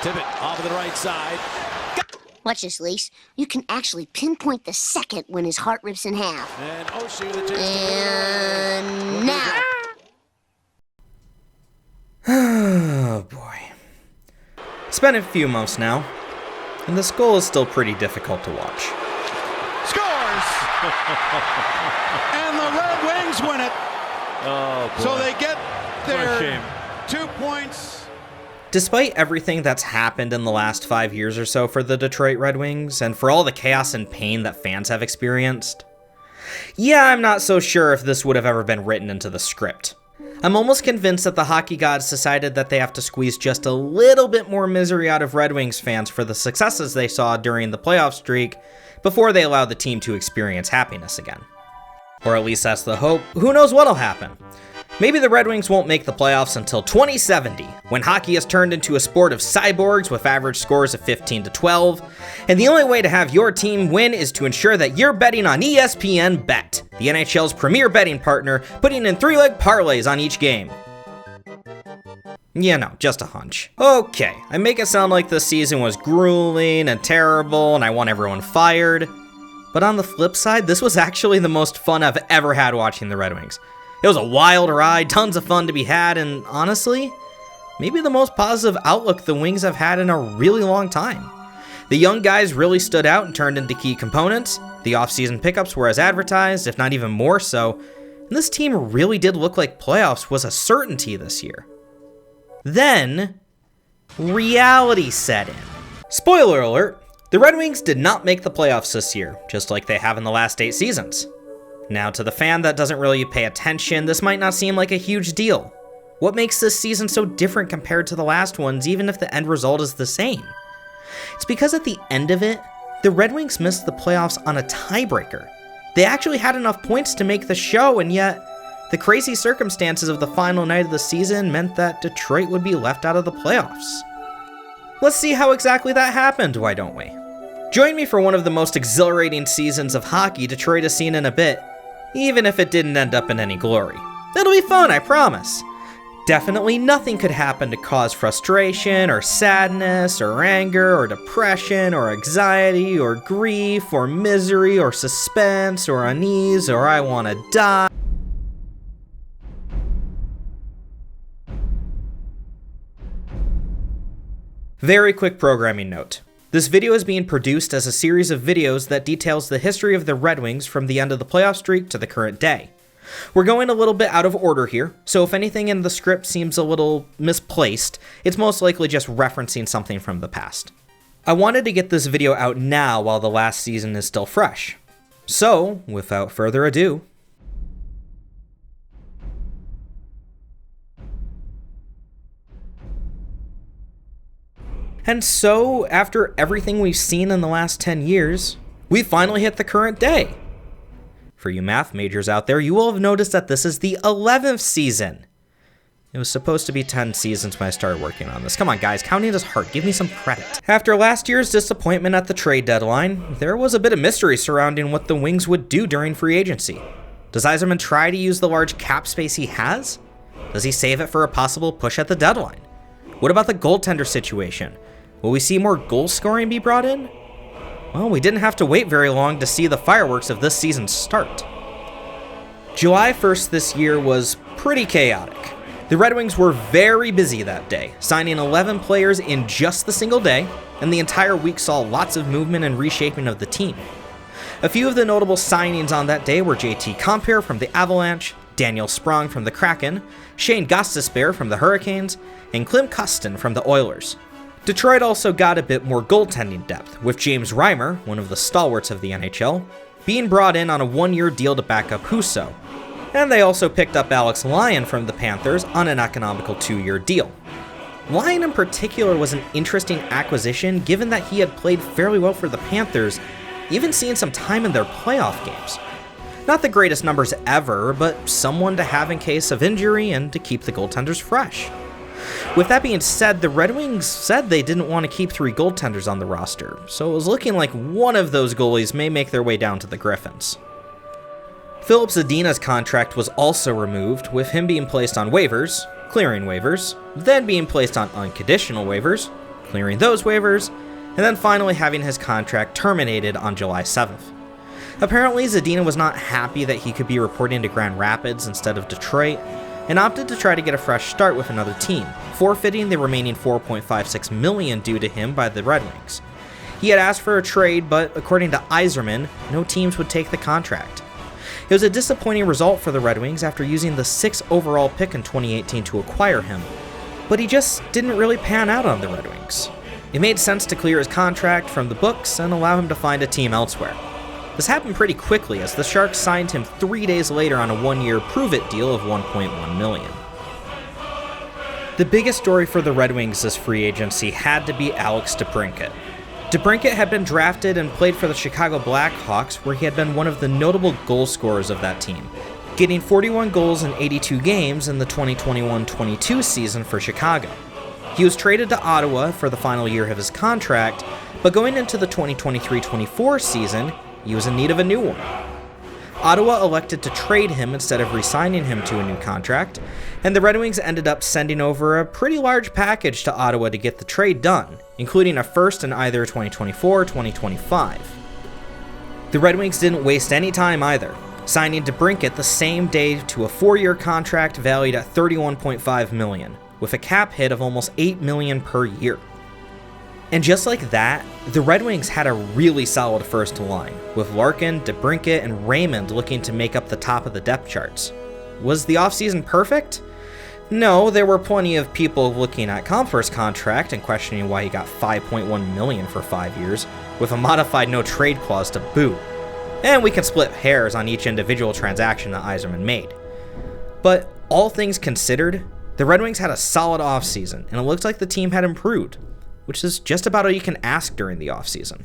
Tippett off of the right side. Watch this, Lace. You can actually pinpoint the second when his heart rips in half. And Oshie with a chance And now. Oh boy. It's been a few months now, and this goal is still pretty difficult to watch. Scores! And the Red Wings win it. Oh, boy. So they get What a shame. their 2 points. Despite everything that's happened in the last 5 years or so for the Detroit Red Wings, and for all the chaos and pain that fans have experienced, yeah, I'm not so sure if this would have ever been written into the script. I'm almost convinced that the hockey gods decided that they have to squeeze just a little bit more misery out of Red Wings fans for the successes they saw during the playoff streak before they allowed the team to experience happiness again. Or at least that's the hope. Who knows what'll happen? Maybe the Red Wings won't make the playoffs until 2070, when hockey has turned into a sport of cyborgs with average scores of 15-12, and the only way to have your team win is to ensure that you're betting on ESPN Bet, the NHL's premier betting partner, putting in 3-leg parlays on each game. Yeah, no, just a hunch. Okay, I make it sound like this season was grueling and terrible and I want everyone fired, but on the flip side, this was actually the most fun I've ever had watching the Red Wings. It was a wild ride, tons of fun to be had, and honestly, maybe the most positive outlook the Wings have had in a really long time. The young guys really stood out and turned into key components. The offseason pickups were as advertised, if not even more so, and this team really did look like playoffs was a certainty this year. Then, reality set in. Spoiler alert, the Red Wings did not make the playoffs this year, just like they have in the last 8 seasons. Now, to the fan that doesn't really pay attention, this might not seem like a huge deal. What makes this season so different compared to the last ones, even if the end result is the same? It's because at the end of it, the Red Wings missed the playoffs on a tiebreaker. They actually had enough points to make the show, and yet, the crazy circumstances of the final night of the season meant that Detroit would be left out of the playoffs. Let's see how exactly that happened, why don't we? Join me for one of the most exhilarating seasons of hockey Detroit has seen in a bit, even if it didn't end up in any glory. It'll be fun, I promise. Definitely nothing could happen to cause frustration, or sadness, or anger, or depression, or anxiety, or grief, or misery, or suspense, or unease, or I wanna die. Very quick programming note. This video is being produced as a series of videos that details the history of the Red Wings from the end of the playoff streak to the current day. We're going a little bit out of order here, so if anything in the script seems a little misplaced, it's most likely just referencing something from the past. I wanted to get this video out now while the last season is still fresh. So, without further ado, and so, after everything we've seen in the last 10 years, we finally hit the current day. For you math majors out there, you will have noticed that this is the 11th season. It was supposed to be 10 seasons when I started working on this. Come on guys, counting is hard, give me some credit. After last year's disappointment at the trade deadline, there was a bit of mystery surrounding what the Wings would do during free agency. Does Yzerman try to use the large cap space he has? Does he save it for a possible push at the deadline? What about the goaltender situation? Will we see more goal scoring be brought in? Well, we didn't have to wait very long to see the fireworks of this season's start. July 1st this year was pretty chaotic. The Red Wings were very busy that day, signing 11 players in just the single day, and the entire week saw lots of movement and reshaping of the team. A few of the notable signings on that day were JT Compher from the Avalanche, Daniel Sprong from the Kraken, Shane Gostisbehere from the Hurricanes, and Klim Kostin from the Oilers. Detroit also got a bit more goaltending depth, with James Reimer, one of the stalwarts of the NHL, being brought in on a 1-year deal to back up Husso. And they also picked up Alex Lyon from the Panthers on an economical 2-year deal. Lyon in particular was an interesting acquisition given that he had played fairly well for the Panthers, even seeing some time in their playoff games. Not the greatest numbers ever, but someone to have in case of injury and to keep the goaltenders fresh. With that being said, the Red Wings said they didn't want to keep 3 goaltenders on the roster, so it was looking like one of those goalies may make their way down to the Griffins. Filip Zadina's contract was also removed, with him being placed on waivers, clearing waivers, then being placed on unconditional waivers, clearing those waivers, and then finally having his contract terminated on July 7th. Apparently, Zadina was not happy that he could be reporting to Grand Rapids instead of Detroit, and opted to try to get a fresh start with another team, forfeiting the remaining $4.56 million due to him by the Red Wings. He had asked for a trade, but according to Yzerman, no teams would take the contract. It was a disappointing result for the Red Wings after using the 6th overall pick in 2018 to acquire him, but he just didn't really pan out on the Red Wings. It made sense to clear his contract from the books and allow him to find a team elsewhere. This happened pretty quickly as the Sharks signed him 3 days later on a 1-year prove-it deal of $1.1 million. The biggest story for the Red Wings this free agency had to be Alex DeBrincat. DeBrincat had been drafted and played for the Chicago Blackhawks, where he had been one of the notable goal scorers of that team, getting 41 goals in 82 games in the 2021-22 season for Chicago. He was traded to Ottawa for the final year of his contract, but going into the 2023-24 season, he was in need of a new one. Ottawa elected to trade him instead of re-signing him to a new contract, and the Red Wings ended up sending over a pretty large package to Ottawa to get the trade done, including a first in either 2024 or 2025. The Red Wings didn't waste any time either, signing DeBrincat the same day to a 4-year contract valued at $31.5 million, with a cap hit of almost $8 million per year. And just like that, the Red Wings had a really solid first line, with Larkin, DeBrincat, and Raymond looking to make up the top of the depth charts. Was the offseason perfect? No, there were plenty of people looking at Compher's contract and questioning why he got $5.1 million for 5 years, with a modified no-trade clause to boot. And we can split hairs on each individual transaction that Yzerman made. But all things considered, the Red Wings had a solid offseason, and it looked like the team had improved, which is just about all you can ask during the offseason.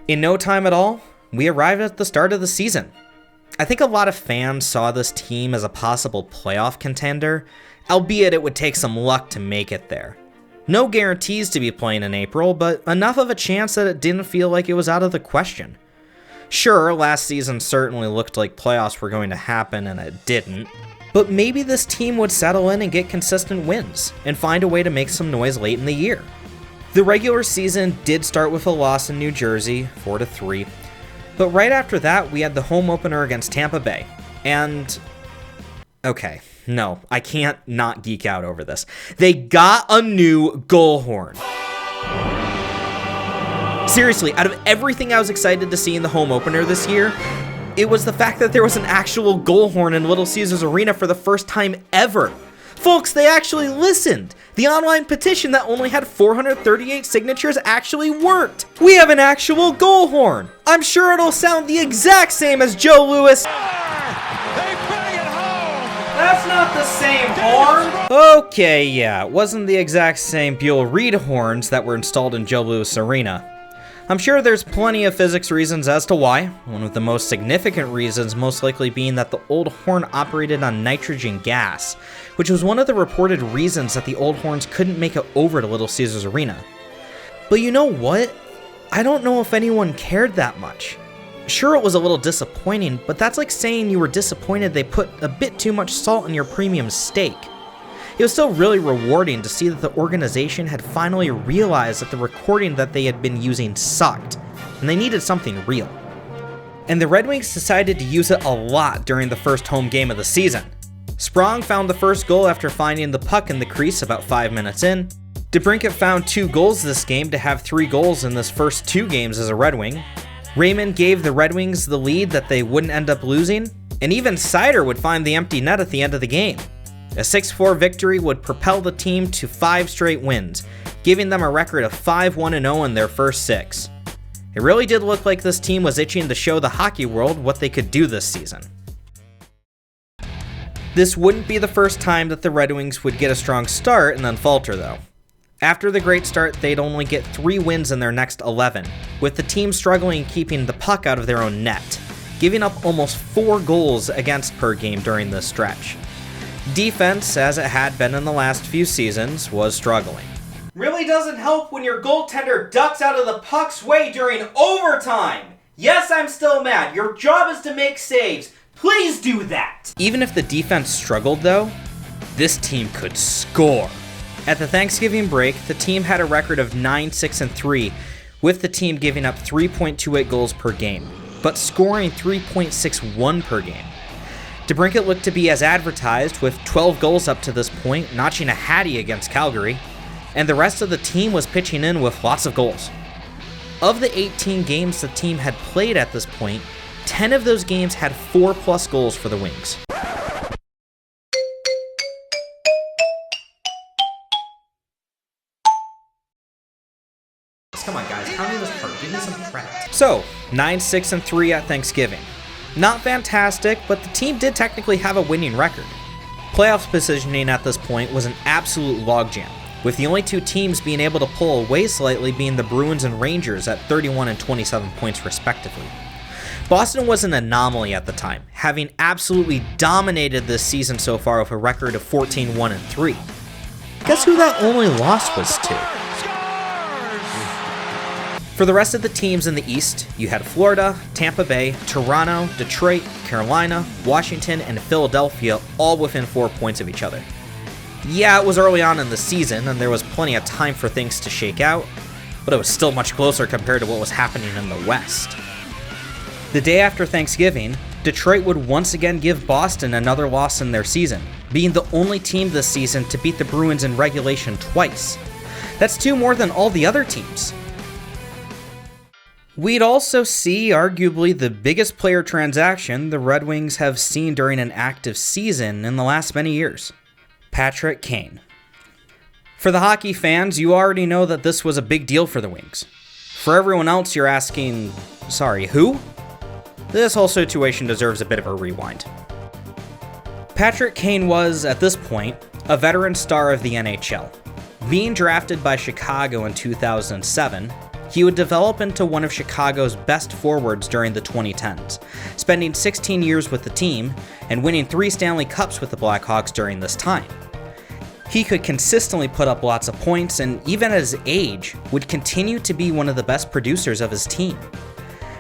In no time at all, we arrived at the start of the season. I think a lot of fans saw this team as a possible playoff contender, albeit it would take some luck to make it there. No guarantees to be playing in April, but enough of a chance that it didn't feel like it was out of the question. Sure, last season certainly looked like playoffs were going to happen and it didn't, but maybe this team would settle in and get consistent wins, and find a way to make some noise late in the year. The regular season did start with a loss in New Jersey, 4-3, but right after that we had the home opener against Tampa Bay, and... okay, no, I can't not geek out over this. They got a new goal horn. Seriously, out of everything I was excited to see in the home opener this year, it was the fact that there was an actual goal horn in Little Caesars Arena for the first time ever. Folks, they actually listened. The online petition that only had 438 signatures actually worked. We have an actual goal horn. I'm sure it'll sound the exact same as Joe Louis. They bring it home. That's not the same horn. Okay, yeah, it wasn't the exact same Buell Reed horns that were installed in Joe Louis Arena. I'm sure there's plenty of physics reasons as to why, one of the most significant reasons most likely being that the old horn operated on nitrogen gas, which was one of the reported reasons that the old horns couldn't make it over to Little Caesars Arena. But you know what? I don't know if anyone cared that much. Sure, it was a little disappointing, but that's like saying you were disappointed they put a bit too much salt in your premium steak. It was still really rewarding to see that the organization had finally realized that the recording that they had been using sucked, and they needed something real. And the Red Wings decided to use it a lot during the first home game of the season. Sprong found the first goal after finding the puck in the crease about 5 minutes in. DeBrincat found 2 goals this game to have 3 goals in his first 2 games as a Red Wing. Raymond gave the Red Wings the lead that they wouldn't end up losing, and even Seider would find the empty net at the end of the game. A 6-4 victory would propel the team to 5 straight wins, giving them a record of 5-1-0 in their first 6. It really did look like this team was itching to show the hockey world what they could do this season. This wouldn't be the first time that the Red Wings would get a strong start and then falter though. After the great start, they'd only get 3 wins in their next 11, with the team struggling keeping the puck out of their own net, giving up almost 4 goals against per game during this stretch. Defense, as it had been in the last few seasons, was struggling. Really doesn't help when your goaltender ducks out of the puck's way during overtime! Yes, I'm still mad. Your job is to make saves. Please do that! Even if the defense struggled though, this team could score. At the Thanksgiving break, the team had a record of 9-6-3, with the team giving up 3.28 goals per game, but scoring 3.61 per game. DeBrincat looked to be as advertised, with 12 goals up to this point, notching a hattie against Calgary, and the rest of the team was pitching in with lots of goals. Of the 18 games the team had played at this point, 10 of those games had 4+ goals for the Wings. Come on, guys, count me this part. Give me some credit. So, 9-6-3 at Thanksgiving. Not fantastic, but the team did technically have a winning record. Playoff positioning at this point was an absolute logjam, with the only two teams being able to pull away slightly being the Bruins and Rangers at 31 and 27 points respectively. Boston was an anomaly at the time, having absolutely dominated this season so far with a record of 14-1-3. Guess who that only loss was to? For the rest of the teams in the East, you had Florida, Tampa Bay, Toronto, Detroit, Carolina, Washington, and Philadelphia all within 4 points of each other. Yeah, it was early on in the season, and there was plenty of time for things to shake out, but it was still much closer compared to what was happening in the West. The day after Thanksgiving, Detroit would once again give Boston another loss in their season, being the only team this season to beat the Bruins in regulation twice. That's 2 more than all the other teams. We'd also see arguably the biggest player transaction the Red Wings have seen during an active season in the last many years. Patrick Kane. For the hockey fans, you already know that this was a big deal for the Wings. For everyone else, you're asking, sorry, who? This whole situation deserves a bit of a rewind. Patrick Kane was, at this point, a veteran star of the NHL. Being drafted by Chicago in 2007, he would develop into one of Chicago's best forwards during the 2010s, spending 16 years with the team and winning 3 Stanley Cups with the Blackhawks during this time. He could consistently put up lots of points and, even at his age, would continue to be one of the best producers of his team.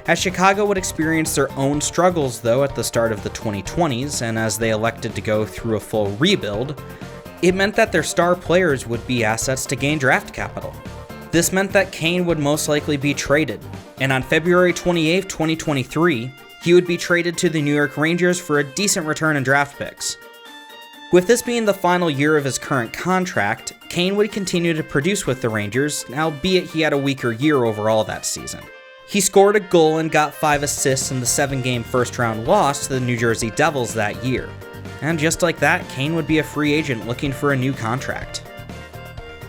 As Chicago would experience their own struggles though at the start of the 2020s, and as they elected to go through a full rebuild, it meant that their star players would be assets to gain draft capital. This meant that Kane would most likely be traded, and on February 28, 2023, he would be traded to the New York Rangers for a decent return in draft picks. With this being the final year of his current contract, Kane would continue to produce with the Rangers, albeit he had a weaker year overall that season. He scored a goal and got 5 assists in the 7-game first-round loss to the New Jersey Devils that year. And just like that, Kane would be a free agent looking for a new contract.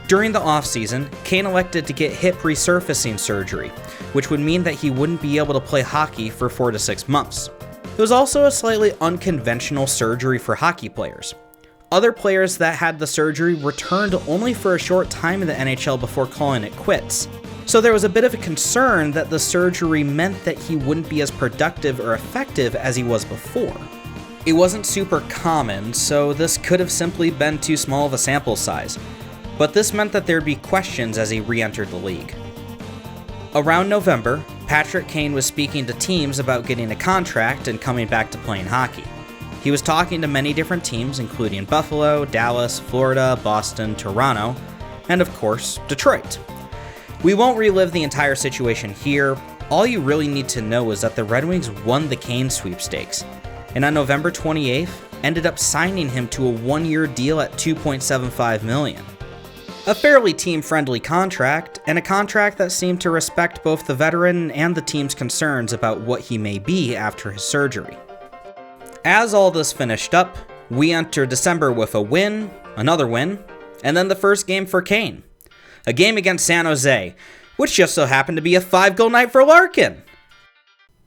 During the offseason, Kane elected to get hip resurfacing surgery, which would mean that he wouldn't be able to play hockey for 4 to 6 months. It was also a slightly unconventional surgery for hockey players. Other players that had the surgery returned only for a short time in the NHL before calling it quits. So there was a bit of a concern that the surgery meant that he wouldn't be as productive or effective as he was before. It wasn't super common, so this could have simply been too small of a sample size. But this meant that there'd be questions as he re-entered the league. Around November, Patrick Kane was speaking to teams about getting a contract and coming back to playing hockey. He was talking to many different teams, including Buffalo, Dallas, Florida, Boston, Toronto, and of course, Detroit. We won't relive the entire situation here. All you really need to know is that the Red Wings won the Kane sweepstakes, and on November 28th, ended up signing him to a 1-year deal at $2.75 million. A fairly team-friendly contract, and a contract that seemed to respect both the veteran and the team's concerns about what he may be after his surgery. As all this finished up, we enter December with a win, another win, and then the first game for Kane. A game against San Jose, which just so happened to be a 5-goal night for Larkin.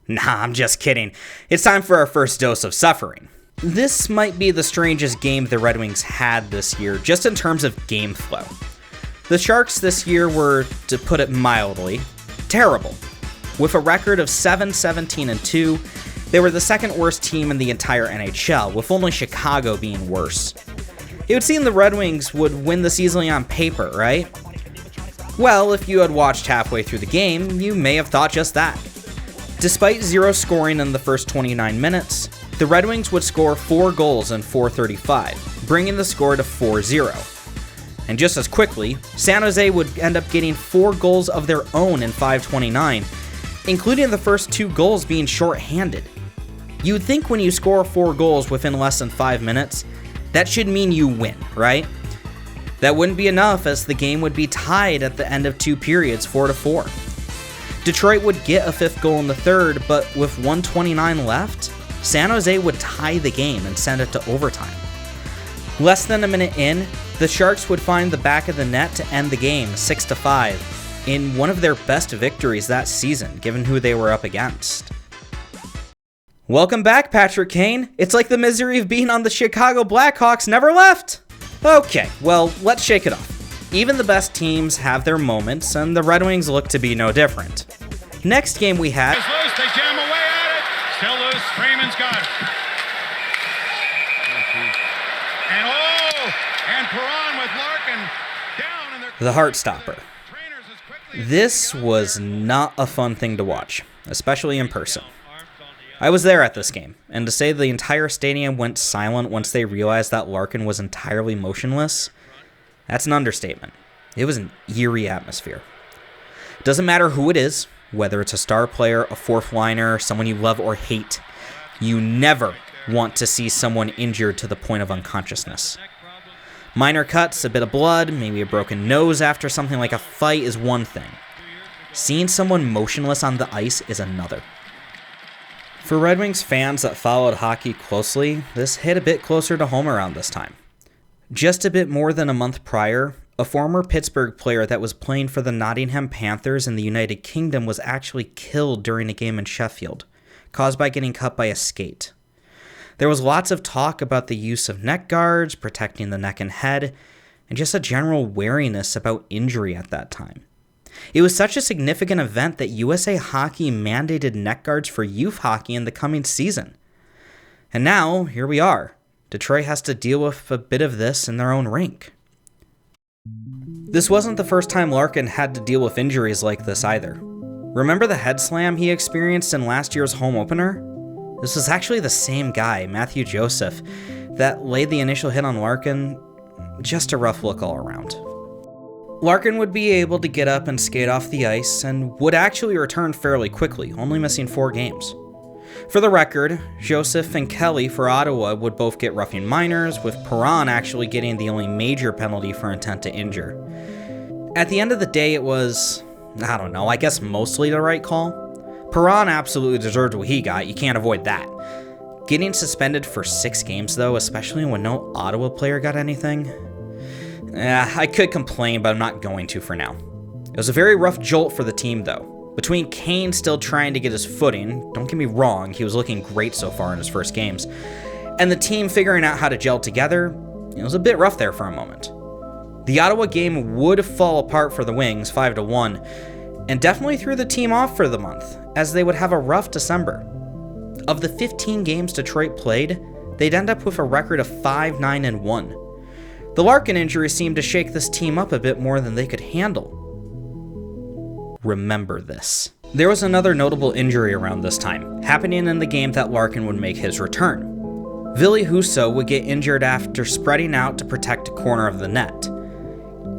Nah, I'm just kidding. It's time for our first dose of suffering. This might be the strangest game the Red Wings had this year, just in terms of game flow. The Sharks this year were, to put it mildly, terrible. With a record of 7-17-2, they were the second worst team in the entire NHL, with only Chicago being worse. It would seem the Red Wings would win this easily on paper, right? Well, if you had watched halfway through the game, you may have thought just that. Despite 0 scoring in the first 29 minutes, the Red Wings would score 4 goals in 4:35, bringing the score to 4-0. And just as quickly, San Jose would end up getting 4 goals of their own in 5:29, including the first 2 goals being shorthanded. You would think when you score 4 goals within less than 5 minutes, that should mean you win, right? That wouldn't be enough, as the game would be tied at the end of 2 periods, 4-4. Detroit would get a 5th goal in the 3rd, but with 1:29 left, San Jose would tie the game and send it to overtime. Less than a minute in, the Sharks would find the back of the net to end the game 6-5 in one of their best victories that season, given who they were up against. Welcome back, Patrick Kane. It's like the misery of being on the Chicago Blackhawks never left. Okay, well, let's shake it off. Even the best teams have their moments, and the Red Wings look to be no different. Next game we had... It's loose, they jam away at it. Still loose, Freeman's got it. And Perron with Larkin down in their... The Heartstopper. This was not a fun thing to watch, especially in person. I was there at this game, and to say the entire stadium went silent once they realized that Larkin was entirely motionless, that's an understatement. It was an eerie atmosphere. It doesn't matter who it is, whether it's a star player, a fourth liner, someone you love or hate, you never want to see someone injured to the point of unconsciousness. Minor cuts, a bit of blood, maybe a broken nose after something like a fight is one thing. Seeing someone motionless on the ice is another. For Red Wings fans that followed hockey closely, this hit a bit closer to home around this time. Just a bit more than a month prior, a former Pittsburgh player that was playing for the Nottingham Panthers in the United Kingdom was actually killed during a game in Sheffield, caused by getting cut by a skate. There was lots of talk about the use of neck guards, protecting the neck and head, and just a general wariness about injury at that time. It was such a significant event that USA Hockey mandated neck guards for youth hockey in the coming season. And now, here we are. Detroit has to deal with a bit of this in their own rink. This wasn't the first time Larkin had to deal with injuries like this either. Remember the head slam he experienced in last year's home opener? This was actually the same guy, Matthew Joseph, that laid the initial hit on Larkin. Just a rough look all around. Larkin would be able to get up and skate off the ice and would actually return fairly quickly, only missing 4 games. For the record, Joseph and Kelly for Ottawa would both get roughing minors, with Perron actually getting the only major penalty for intent to injure. At the end of the day, it was, I guess mostly the right call. Perron absolutely deserved what he got, you can't avoid that. Getting suspended for 6 games though, especially when no Ottawa player got anything, I could complain, but I'm not going to for now. It was a very rough jolt for the team though. Between Kane still trying to get his footing, don't get me wrong, he was looking great so far in his first games, and the team figuring out how to gel together, it was a bit rough there for a moment. The Ottawa game would fall apart for the Wings 5-1, and definitely threw the team off for the month, as they would have a rough December. Of the 15 games Detroit played, they'd end up with a record of 5-9-1. The Larkin injury seemed to shake this team up a bit more than they could handle. Remember this. There was another notable injury around this time, happening in the game that Larkin would make his return. Ville Husso would get injured after spreading out to protect a corner of the net.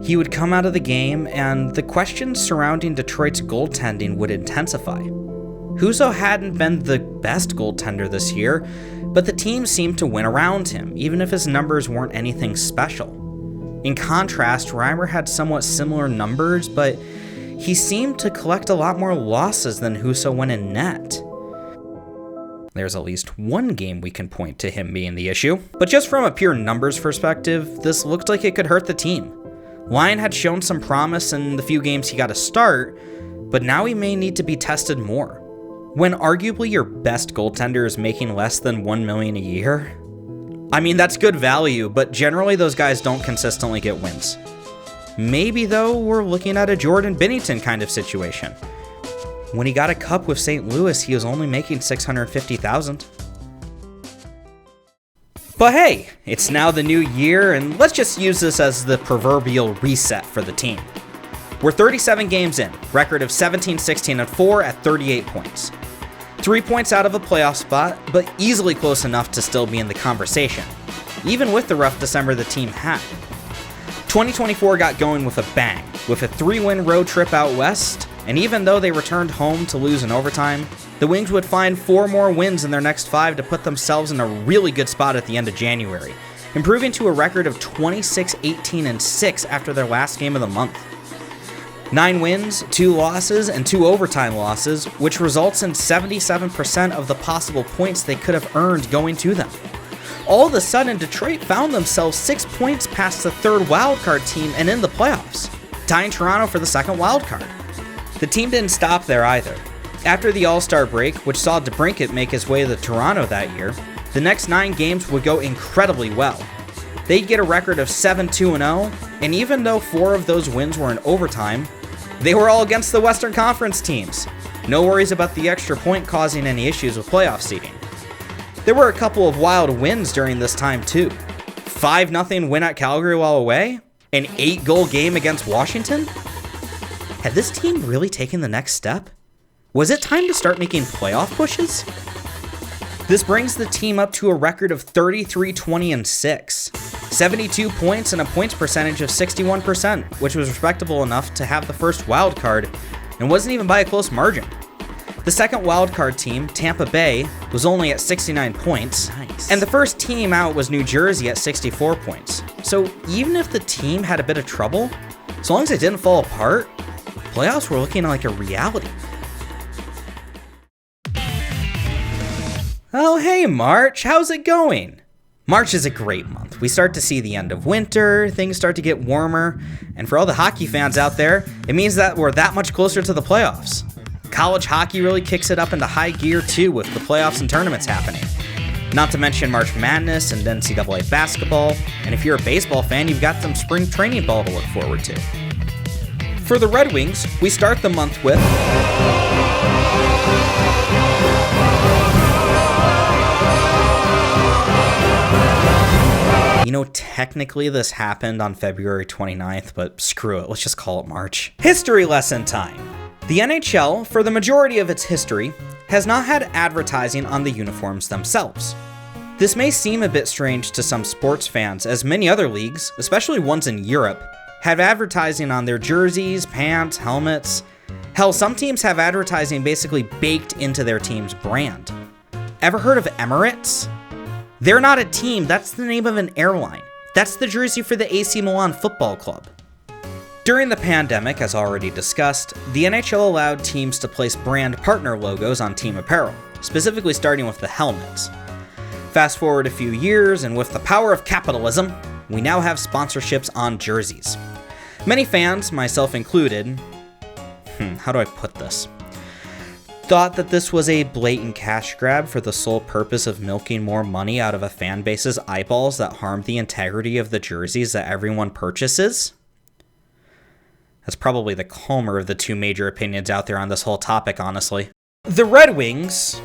He would come out of the game, and the questions surrounding Detroit's goaltending would intensify. Husso hadn't been the best goaltender this year, but the team seemed to win around him, even if his numbers weren't anything special. In contrast, Reimer had somewhat similar numbers, but he seemed to collect a lot more losses than Husso when in net. There's at least one game we can point to him being the issue, but just from a pure numbers perspective, this looked like it could hurt the team. Lyon had shown some promise in the few games he got to start, but now he may need to be tested more. When arguably your best goaltender is making less than $1 million a year? I mean, that's good value, but generally those guys don't consistently get wins. Maybe though, we're looking at a Jordan Binnington kind of situation. When he got a cup with St. Louis, he was only making $650,000. But hey, it's now the new year, and let's just use this as the proverbial reset for the team. We're 37 games in, record of 17-16-4 at 38 points. 3 points out of a playoff spot, but easily close enough to still be in the conversation, even with the rough December the team had. 2024 got going with a bang, with a 3-win road trip out west, and even though they returned home to lose in overtime, the Wings would find 4 more wins in their next 5 to put themselves in a really good spot at the end of January, improving to a record of 26-18-6 after their last game of the month. 9 wins, 2 losses, and 2 overtime losses, which results in 77% of the possible points they could have earned going to them. All of a sudden, Detroit found themselves 6 points past the 3rd wildcard team and in the playoffs, tying Toronto for the 2nd wildcard. The team didn't stop there either. After the All-Star break, which saw DeBrincat make his way to Toronto that year, the next 9 games would go incredibly well. They'd get a record of 7-2-0, and even though 4 of those wins were in overtime, they were all against the Western Conference teams. No worries about the extra point causing any issues with playoff seeding. There were a couple of wild wins during this time too. 5-0 win at Calgary while away, an 8-goal game against Washington. Had this team really taken the next step? Was it time to start making playoff pushes? This brings the team up to a record of 33-20-6, 72 points and a points percentage of 61%, which was respectable enough to have the first wild card and wasn't even by a close margin. The second wild card team, Tampa Bay, was only at 69 points, and the first team out was New Jersey at 64 points. So even if the team had a bit of trouble, as long as it didn't fall apart, playoffs were looking like a reality. Oh hey March, how's it going? March is a great month. We start to see the end of winter, things start to get warmer, and for all the hockey fans out there, it means that we're that much closer to the playoffs. College hockey really kicks it up into high gear too with the playoffs and tournaments happening. Not to mention March Madness and NCAA basketball, and if you're a baseball fan, you've got some spring training ball to look forward to. For the Red Wings, we start the month with technically this happened on February 29th, but screw it, let's just call it March. History lesson time. The NHL, for the majority of its history, has not had advertising on the uniforms themselves. This may seem a bit strange to some sports fans, as many other leagues, especially ones in Europe, have advertising on their jerseys, pants, helmets. Hell, some teams have advertising basically baked into their team's brand. Ever heard of Emirates? They're not a team, that's the name of an airline. That's the jersey for the AC Milan Football Club. During the pandemic, as already discussed, the NHL allowed teams to place brand partner logos on team apparel, specifically starting with the helmets. Fast forward a few years, and with the power of capitalism, we now have sponsorships on jerseys. Many fans, myself included, how do I put this? Thought that this was a blatant cash grab for the sole purpose of milking more money out of a fan base's eyeballs that harmed the integrity of the jerseys that everyone purchases. That's probably the calmer of the two major opinions out there on this whole topic, honestly. The Red Wings,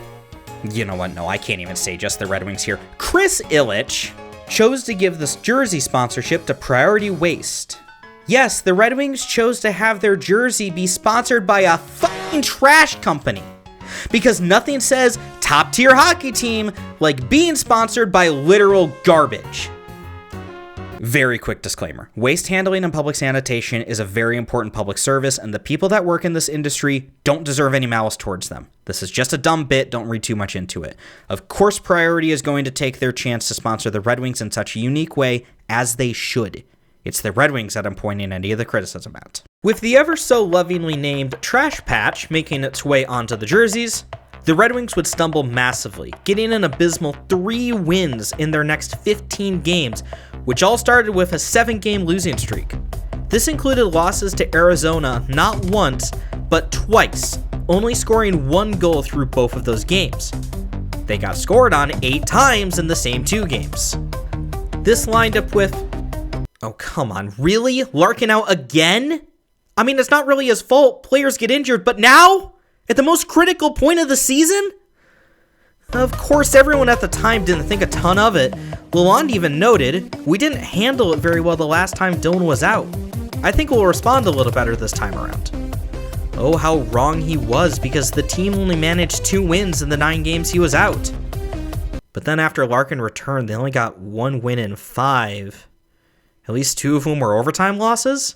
you know what, no, I can't even say just the Red Wings here. Chris Ilitch chose to give this jersey sponsorship to Priority Waste. Yes, the Red Wings chose to have their jersey be sponsored by a fucking trash company. Because nothing says top tier hockey team like being sponsored by literal garbage. Very quick disclaimer. Waste handling and public sanitation is a very important public service, and the people that work in this industry don't deserve any malice towards them. This is just a dumb bit, don't read too much into it. Of course, Priority is going to take their chance to sponsor the Red Wings in such a unique way, as they should. It's the Red Wings that I'm pointing any of the criticism at. With the ever so lovingly named Trash Patch making its way onto the jerseys, the Red Wings would stumble massively, getting an abysmal 3 wins in their next 15 games, which all started with a 7-game losing streak. This included losses to Arizona not once, but twice, only scoring 1 goal through both of those games. They got scored on 8 times in the same 2 games. This lined up with... Oh, come on, really? Larkin out again? I mean, it's not really his fault. Players get injured, but now? At the most critical point of the season? Of course, everyone at the time didn't think a ton of it. Lalonde even noted, we didn't handle it very well the last time Dylan was out. I think we'll respond a little better this time around. Oh, how wrong he was, because the team only managed 2 wins in the 9 games he was out. But then after Larkin returned, they only got 1 win in 5. at least 2 of whom were overtime losses.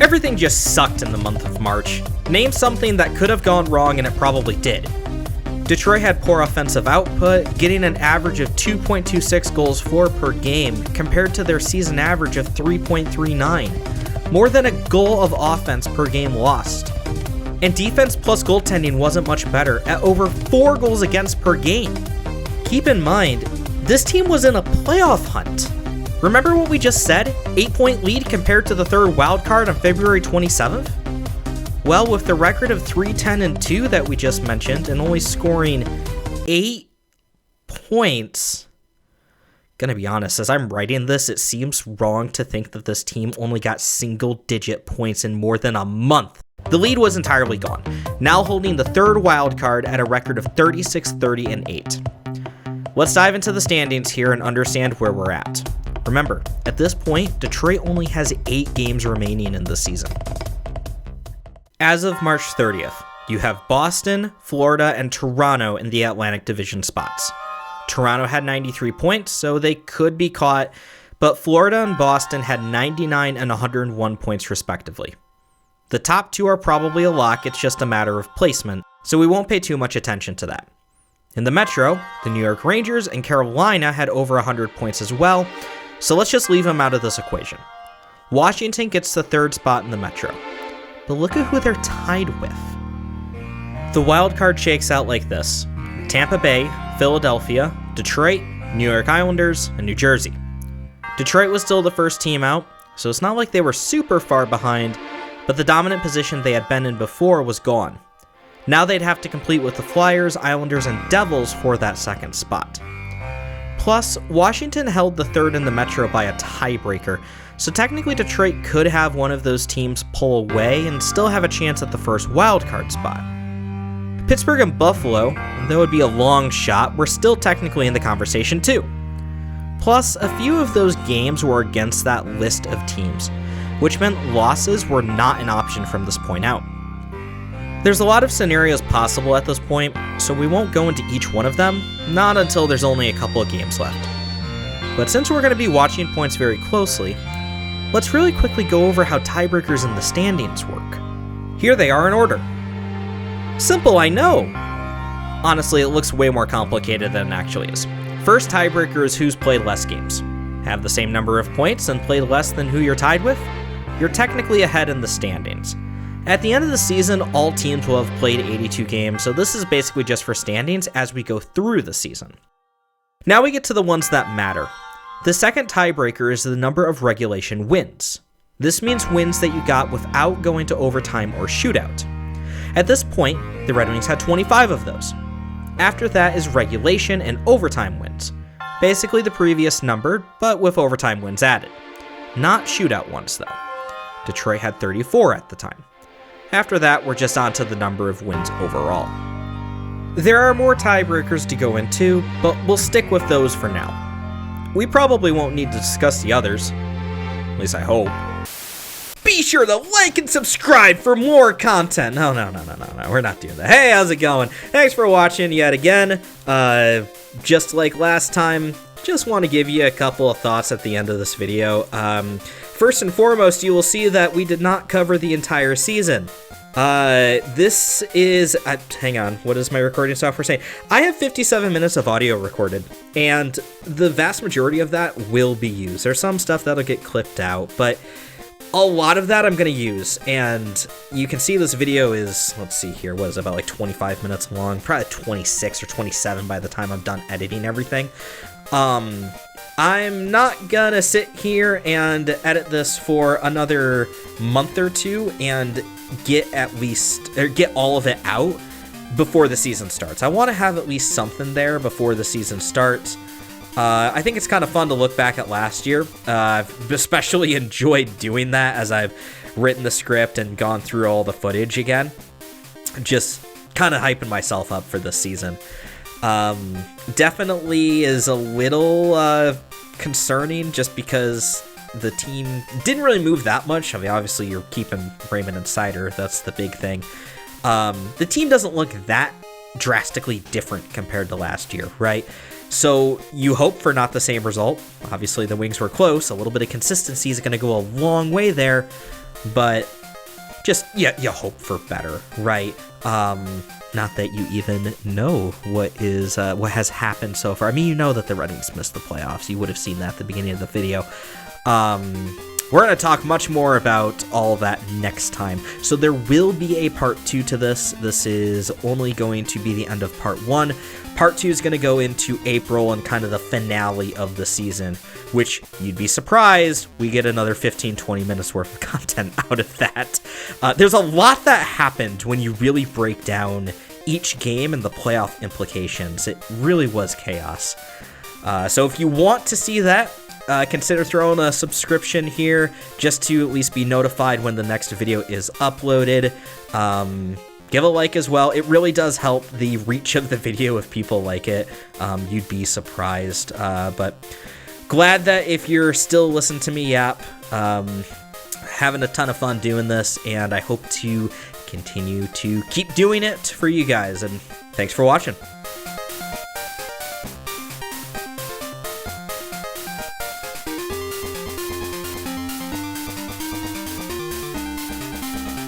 Everything just sucked in the month of March. Name something that could have gone wrong and it probably did. Detroit had poor offensive output, getting an average of 2.26 goals for per game compared to their season average of 3.39, more than a goal of offense per game lost. And defense plus goaltending wasn't much better at over 4 goals against per game. Keep in mind, this team was in a playoff hunt. Remember what we just said? 8-point lead compared to the third wild card on February 27th? Well, with the record of 3-10-2 that we just mentioned and only scoring 8 points, gonna be honest, as I'm writing this, it seems wrong to think that this team only got single-digit points in more than a month. The lead was entirely gone, now holding the third wild card at a record of 36-30-8. Let's dive into the standings here and understand where we're at. Remember, at this point, Detroit only has 8 games remaining in the season. As of March 30th, you have Boston, Florida, and Toronto in the Atlantic Division spots. Toronto had 93 points, so they could be caught, but Florida and Boston had 99 and 101 points respectively. The top 2 are probably a lock, it's just a matter of placement, so we won't pay too much attention to that. In the Metro, the New York Rangers and Carolina had over 100 points as well, so let's just leave them out of this equation. Washington gets the 3rd spot in the Metro, but look at who they're tied with. The wild card shakes out like this: Tampa Bay, Philadelphia, Detroit, New York Islanders, and New Jersey. Detroit was still the first team out, so it's not like they were super far behind, but the dominant position they had been in before was gone. Now they'd have to compete with the Flyers, Islanders, and Devils for that 2nd spot. Plus, Washington held the 3rd in the Metro by a tiebreaker, so technically Detroit could have one of those teams pull away and still have a chance at the first wildcard spot. Pittsburgh and Buffalo, though it would be a long shot, were still technically in the conversation too. Plus, a few of those games were against that list of teams, which meant losses were not an option from this point out. There's a lot of scenarios possible at this point, so we won't go into each one of them, not until there's only a couple of games left. But since we're going to be watching points very closely, let's really quickly go over how tiebreakers in the standings work. Here they are in order. Simple, I know! Honestly, it looks way more complicated than it actually is. First tiebreaker is who's played less games. Have the same number of points and played less than who you're tied with? You're technically ahead in the standings. At the end of the season, all teams will have played 82 games, so this is basically just for standings as we go through the season. Now we get to the ones that matter. The second tiebreaker is the number of regulation wins. This means wins that you got without going to overtime or shootout. At this point, the Red Wings had 25 of those. After that is regulation and overtime wins. Basically the previous number, but with overtime wins added. Not shootout ones though. Detroit had 34 at the time. After that, we're just on to the number of wins overall. There are more tiebreakers to go into, but we'll stick with those for now. We probably won't need to discuss the others. At least I hope. Be sure to like and subscribe for more content. No, we're not doing that. Hey, how's it going? Thanks for watching yet again. Just like last time, just want to give you a couple of thoughts at the end of this video. First and foremost, you will see that we did not cover the entire season. This is, hang on, what is my recording software saying? I have 57 minutes of audio recorded, and the vast majority of that will be used. There's some stuff that'll get clipped out, but a lot of that I'm going to use, and you can see this video is, let's see here, what is it, about like 25 minutes long, probably 26 or 27 by the time I'm done editing everything. I'm not gonna sit here and edit this for another month or two and get all of it out before the season starts. I want to have at least something there before the season starts. I think it's kind of fun to look back at last year. I've especially enjoyed doing that as I've written the script and gone through all the footage again. Just kind of hyping myself up for this season. Definitely is a little concerning just because the team didn't really move that much. I mean, obviously you're keeping Raymond and Seider, that's the big thing. The team doesn't look that drastically different compared to last year, right? So you hope for not the same result. Obviously, the Wings were close. A little bit of consistency is going to go a long way there, but just, yeah, you hope for better, right? Not that you even know what has happened so far. I mean, you know that the Red Wings missed the playoffs. You would have seen that at the beginning of the video. We're going to talk much more about all that next time. So there will be a part 2 to this. This is only going to be the end of part 1. Part 2 is going to go into April and kind of the finale of the season, which you'd be surprised we get another 15-20 minutes worth of content out of that. There's a lot that happened when you really break down each game and the playoff implications. It really was chaos. So if you want to see that, consider throwing a subscription here just to at least be notified when the next video is uploaded. Give a like as well. It really does help the reach of the video if people like it. You'd be surprised. But glad that if you're still listening to me yap, having a ton of fun doing this, and I hope to continue to keep doing it for you guys. And thanks for watching.